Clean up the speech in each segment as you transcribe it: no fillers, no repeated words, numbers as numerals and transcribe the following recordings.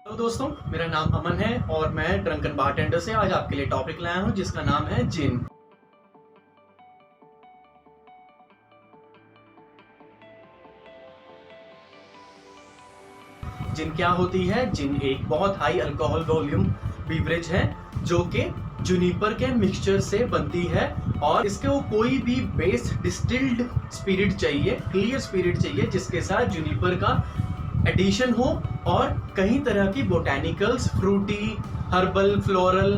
Hello दोस्तों, मेरा नाम अमन है और मैं ड्रंकन बारटेंडर से आज आपके लिए टॉपिक लाया हूं जिसका नाम है जिन। जिन क्या होती है? जिन एक बहुत हाई अल्कोहल वॉल्यूम बीवरेज है जो कि जूनिपर के मिक्सचर से बनती है और इसको कोई भी बेस डिस्टिल्ड स्पिरिट चाहिए, क्लियर स्पिरिट चाहिए जिसके साथ जूनिपर का एडिशन हो और कई तरह की botanicals, Frooti, herbal, floral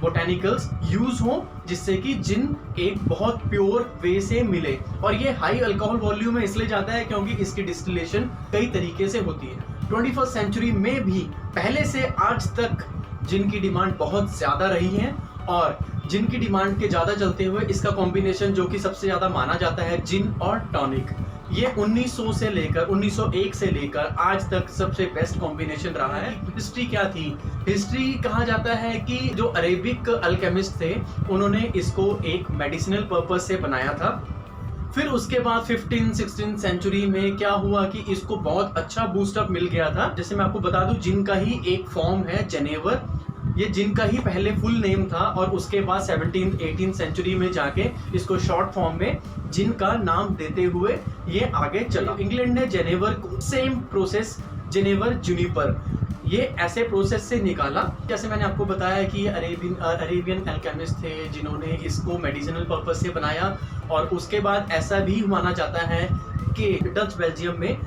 botanicals use हो जिससे कि जिन एक बहुत प्योर वे से मिले। और ये हाई अल्कोहल वॉल्यूम में इसलिए जाता है क्योंकि इसकी डिस्टिलेशन कई तरीके से होती है। 21st सेंचुरी में भी पहले से आज तक जिन की डिमांड बहुत ज्यादा रही है और जिन की डिमांड के ज्यादा चलते हुए इसका कॉम्बिनेशन जो कि सबसे ज्यादा माना जाता है जिन और टॉनिक, ये 1900 से लेकर 1901 से लेकर आज तक सबसे बेस्ट कॉम्बिनेशन रहा है। हिस्ट्री क्या थी? हिस्ट्री कहा जाता है कि जो अरेबिक अल्केमिस्ट थे उन्होंने इसको एक मेडिसिनल पर्पस से बनाया था। फिर उसके बाद 15-16 सेंचुरी में क्या हुआ कि इसको बहुत अच्छा बूस्टअप मिल गया था। जैसे मैं आपको बता दूं, जिन का ही एक फॉर्म है जेनेवर, ये जिन का ही पहले फुल नेम था और उसके बाद 17th-18th सेंचुरी में जाके इसको शॉर्ट फॉर्म में जिन का नाम देते हुए ये आगे चला। इंग्लैंड ने जेनेवर को सेम प्रोसेस जेनेवर जूनिपर ये ऐसे प्रोसेस से निकाला। जैसे मैंने आपको बताया कि अरेबियन अल्केमिस्ट थे जिन्होंने इसको मेडिसिनल पर्पस से बनाया और उसके बाद ऐसा भी माना जाता है कि डच बेल्जियम में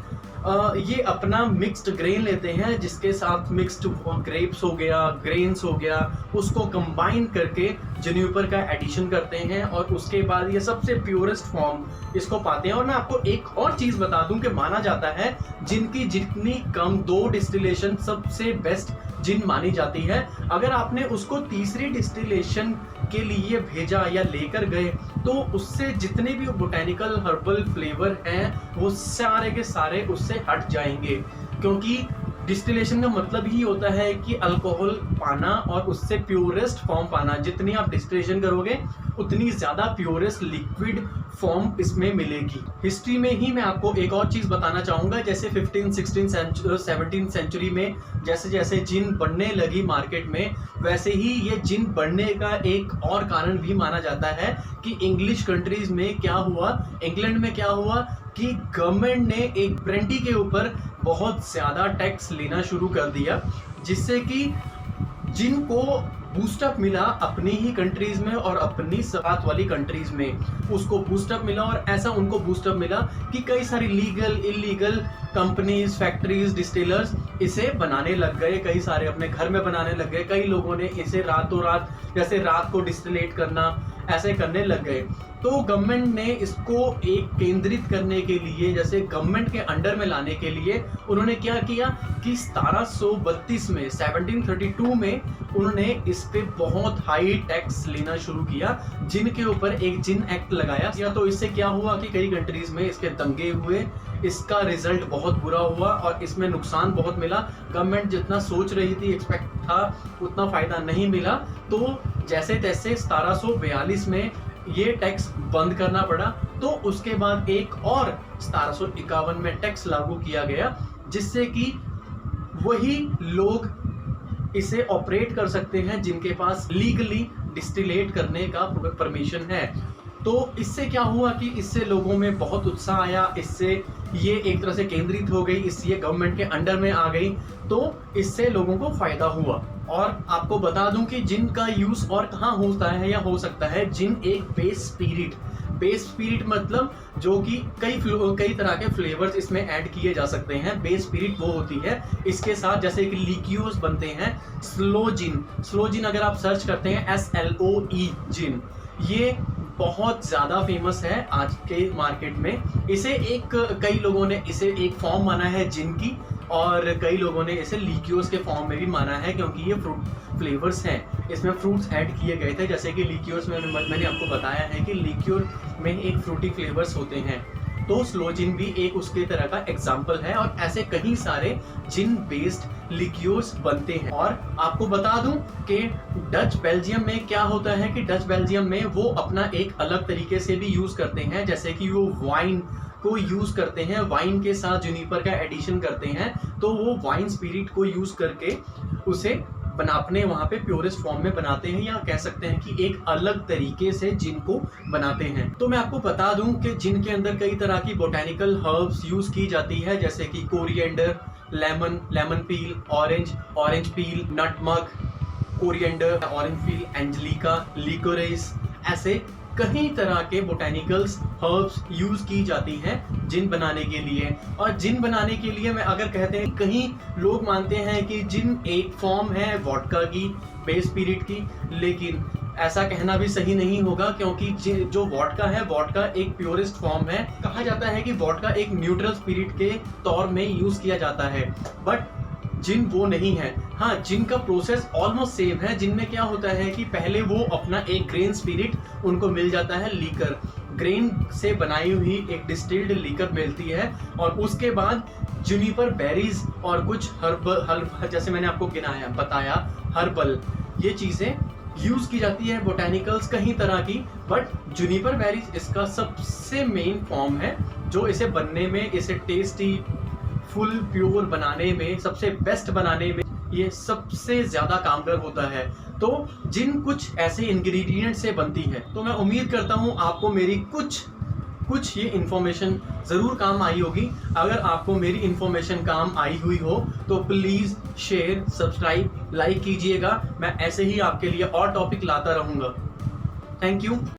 ये अपना मिक्स्ड ग्रेन लेते हैं जिसके साथ मिक्स्ड ग्रेप्स हो गया, ग्रेन्स हो गया, उसको कंबाइन करके जूनिपर का एडिशन करते हैं और उसके बाद ये सबसे प्योरेस्ट फॉर्म इसको पाते हैं। और मैं आपको एक और चीज बता दूं कि माना जाता है जिनकी जितनी कम 2 डिस्टिलेशन सबसे बेस्ट जिन मानी जाती है। अगर आपने उसको तीसरी डिस्टिलेशन के लिए भेजा या लेकर गए तो उससे जितने भी बोटेनिकल हर्बल फ्लेवर हैं वो सारे के सारे उससे हट जाएंगे, क्योंकि डिस्टिलेशन का मतलब ही होता है कि अल्कोहल पाना और उससे प्योरेस्ट फॉर्म पाना। जितनी आप डिस्टिलेशन करोगे उतनी ज्यादा प्योरेस्ट लिक्विड फॉर्म इसमें मिलेगी। हिस्ट्री में ही मैं आपको एक और चीज बताना चाहूंगा, जैसे 17th सेंचुरी में जैसे जैसे जिन बढ़ने लगी मार्केट में, वैसे ही ये जिन बढ़ने का एक और कारण भी माना जाता है कि इंग्लिश कंट्रीज में क्या हुआ, इंग्लैंड में क्या हुआ कि गवर्नमेंट ने एक ब्रांडी के ऊपर बहुत ज्यादा टैक्स लेना शुरू कर दिया, जिससे कि जिनको बूस्टअप मिला अपनी ही कंट्रीज में और अपनी साथ वाली कंट्रीज में उसको बूस्टअप मिला। और ऐसा उनको बूस्टअप मिला कि कई सारी legal illegal companies, factories, distillers इसे बनाने लग गए, कई सारे अपने घर में बनाने लग गए। कई लोगों ने इसे रातों रात, जैसे रात को डिस्टिलेट करना, ऐसे करने लग गए। तो गवर्नमेंट ने इसको एक केंद्रित करने के लिए, जैसे गवर्नमेंट के अंडर में लाने के लिए उन्होंने क्या किया कि 1732 में 1732 में उन्होंने इस पे बहुत हाई टैक्स लेना शुरू किया, जिनके ऊपर एक जिन एक्ट लगाया। या तो इससे क्या हुआ कि कई कंट्रीज में इसके दंगे हुए, इसका रिजल्ट बहुत बुरा हुआ और इसमें नुकसान बहुत मिला। गवर्नमेंट जितना सोच रही थी, एक्सपेक्ट था, उतना फायदा नहीं मिला। तो जैसे तैसे 1742 में ये टैक्स बंद करना पड़ा। तो उसके बाद एक और 1751 में टैक्स लागू किया गया, जिससे कि वही लोग इसे ऑपरेट कर सकते हैं जिनके पास लीगली डिस्टिलेट करने का परमिशन है। तो इससे क्या हुआ कि इससे लोगों में बहुत उत्साह आया, इससे ये एक तरह से केंद्रित हो गई, इससे गवर्नमेंट के अंडर में आ गई, तो इससे लोगों को फायदा हुआ। और आपको बता दूं कि जिन का यूज और कहाँ होता है या हो सकता है, जिन एक बेस स्पिरिट मतलब जो कि कई तरह के फ्लेवर्स इसमें ऐड किए जा सकते हैं। बेस स्पिरिट वो होती है, इसके साथ जैसे कि लिक्यूर्स बनते हैं। स्लो जिन अगर आप सर्च करते हैं SLOE जिन, ये बहुत ज्यादा फेमस है आज के मार्केट में। इसे कई लोगों ने इसे एक फॉर्म माना है जिन की, और कई लोगों ने इसे लिक्योर्स के फॉर्म में भी माना है, क्योंकि ये फ्रूट फ्लेवर्स हैं, इसमें फ्रूट्स ऐड किए गए थे। जैसे कि लिक्योर्स में मैंने आपको बताया है कि लिक्योर में एक फ्रूटी फ्लेवर्स होते हैं, तो स्लो जिन भी एक उसके तरह का एग्जाम्पल है। और ऐसे कई सारे जिन बेस्ड लिक्योर्स बनते हैं। और आपको बता दूं कि डच बेल्जियम में क्या होता है कि डच बेल्जियम में वो अपना एक अलग तरीके से भी यूज करते हैं, जैसे कि वो वाइन को यूज करते हैं, वाइन के साथ जुनिपर का एडिशन करते हैं, तो वो वाइन स्पिरिट को यूज करके उसे अपने वहाँ पे प्योरेस्ट फॉर्म में बनाते हैं, या कह सकते हैं कि एक अलग तरीके से जिन को बनाते हैं। तो मैं आपको बता दूं कि जिन के अंदर कई तरह की बोटेनिकल हर्ब्स यूज की जाती है, जैसे कि coriander, lemon peel, orange peel, nutmeg, coriander, orange peel, angelica, liquorice, ऐसे कई तरह के बोटेनिकल्स हर्ब्स यूज की जाती हैं जिन बनाने के लिए। और जिन बनाने के लिए मैं अगर कहते हैं, कहीं लोग मानते हैं कि जिन एक फॉर्म है वोडका की, बेस स्पिरिट की, लेकिन ऐसा कहना भी सही नहीं होगा, क्योंकि जो वोडका है, वोडका एक प्योरेस्ट फॉर्म है। कहा जाता है कि वोडका एक न्यूट्रल स्पिरिट के तौर में यूज किया जाता है, बट जिन वो नहीं है। हाँ, जिन का प्रोसेस ऑलमोस्ट सेम है। जिन में क्या होता है कि पहले वो अपना एक ग्रेन स्पिरिट उनको मिल जाता है, लीकर, ग्रेन से बनाई हुई एक डिस्टिल्ड लीकर मिलती है, और उसके बाद जुनिपर बेरीज और कुछ हर्ब जैसे मैंने आपको बताया हर्बल, ये चीजें यूज की जाती है, बोटेनिकल्स कई तरह की। बट जुनिपर बेरीज इसका सबसे मेन फॉर्म है, जो इसे बनने में, इसे टेस्टी फुल प्योर बनाने में, सबसे बेस्ट बनाने में ये सबसे ज्यादा कामगर होता है। तो जिन कुछ ऐसे इंग्रेडिएंट से बनती है, तो मैं उम्मीद करता हूँ आपको मेरी कुछ ये इन्फॉर्मेशन जरूर काम आई होगी। अगर आपको मेरी इन्फॉर्मेशन काम आई हुई हो तो प्लीज शेयर, सब्सक्राइब, लाइक कीजिएगा। मैं ऐसे ही आपके लिए और टॉपिक लाता रहूंगा। Thank you.